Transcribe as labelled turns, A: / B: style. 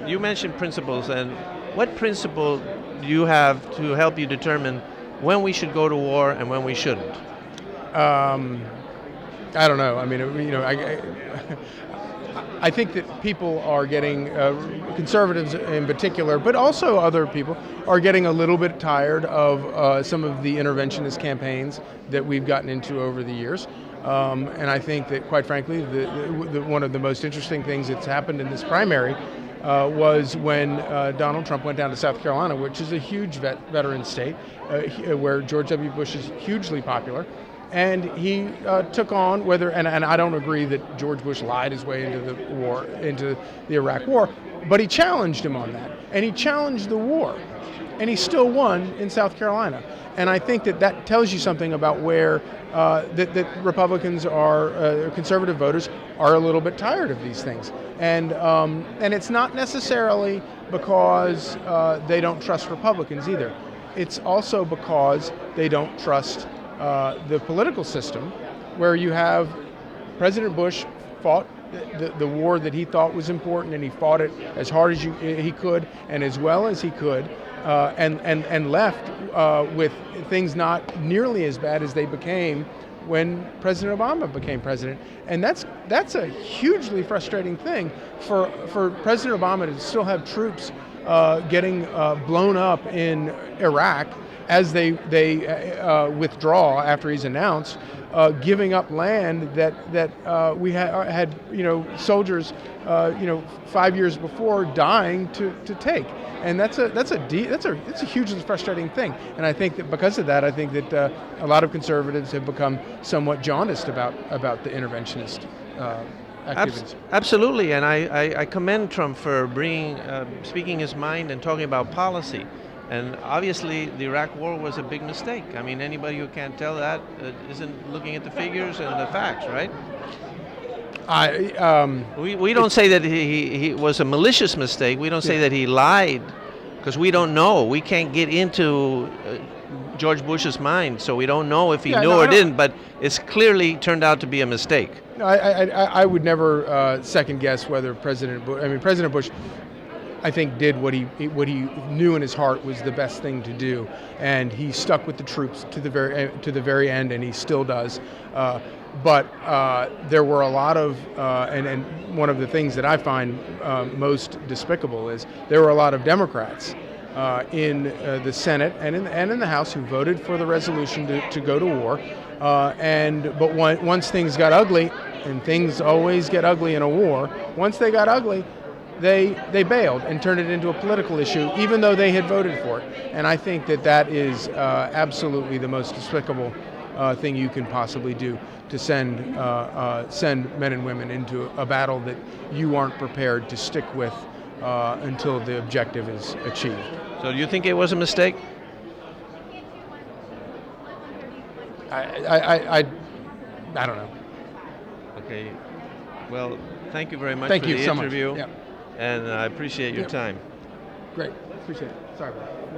A: you mentioned principles, and what principle do you have to help you determine when we should go to war and when we shouldn't?
B: I don't know. I mean, I think that people are getting, conservatives in particular, but also other people, are getting a little bit tired of some of the interventionist campaigns that we've gotten into over the years. And I think that, quite frankly, one of the most interesting things that's happened in this primary was when Donald Trump went down to South Carolina, which is a huge veteran state, where George W. Bush is hugely popular. And he took on and I don't agree that George Bush lied his way into the Iraq War, but he challenged him on that, and he challenged the war, and he still won in South Carolina. And I think that tells you something about where that Republicans conservative voters are a little bit tired of these things, and it's not necessarily because they don't trust Republicans either. It's also because they don't trust the political system, where you have President Bush fought the war that he thought was important, and he fought it as hard as he could and as well as he could, and left with things not nearly as bad as they became when President Obama became president. And that's a hugely frustrating thing for President Obama to still have troops getting blown up in Iraq as they withdraw after he's announced, giving up land that we had soldiers 5 years before dying to take. And that's a hugely frustrating thing. And I think that because of that, I think that a lot of conservatives have become somewhat jaundiced about the interventionist activities.
A: Absolutely, and I commend Trump for speaking his mind and talking about policy. And obviously, the Iraq War was a big mistake. I mean, anybody who can't tell that isn't looking at the figures and the facts, right? We don't say that he was a malicious mistake. We don't say that he lied, because we don't know. We can't get into George Bush's mind, so we don't know if he knew or didn't. But it's clearly turned out to be a mistake.
B: No, I would never second guess whether President Bush. I mean, President Bush, I think, did what he knew in his heart was the best thing to do, and he stuck with the troops to the very end, and he still does. But there were a lot of, and one of the things that I find most despicable is there were a lot of Democrats in the Senate and in the House who voted for the resolution to go to war. But once things got ugly, and things always get ugly in a war, once they got ugly, they bailed and turned it into a political issue, even though they had voted for it. And I think that is absolutely the most despicable thing you can possibly do, to send men and women into a battle that you aren't prepared to stick with until the objective is achieved.
A: So do you think it was a mistake?
B: I don't know.
A: Okay. Well, thank you very much
B: for
A: the
B: interview.
A: Much. Yeah. And I appreciate your time.
B: Great. Appreciate it. Sorry about that.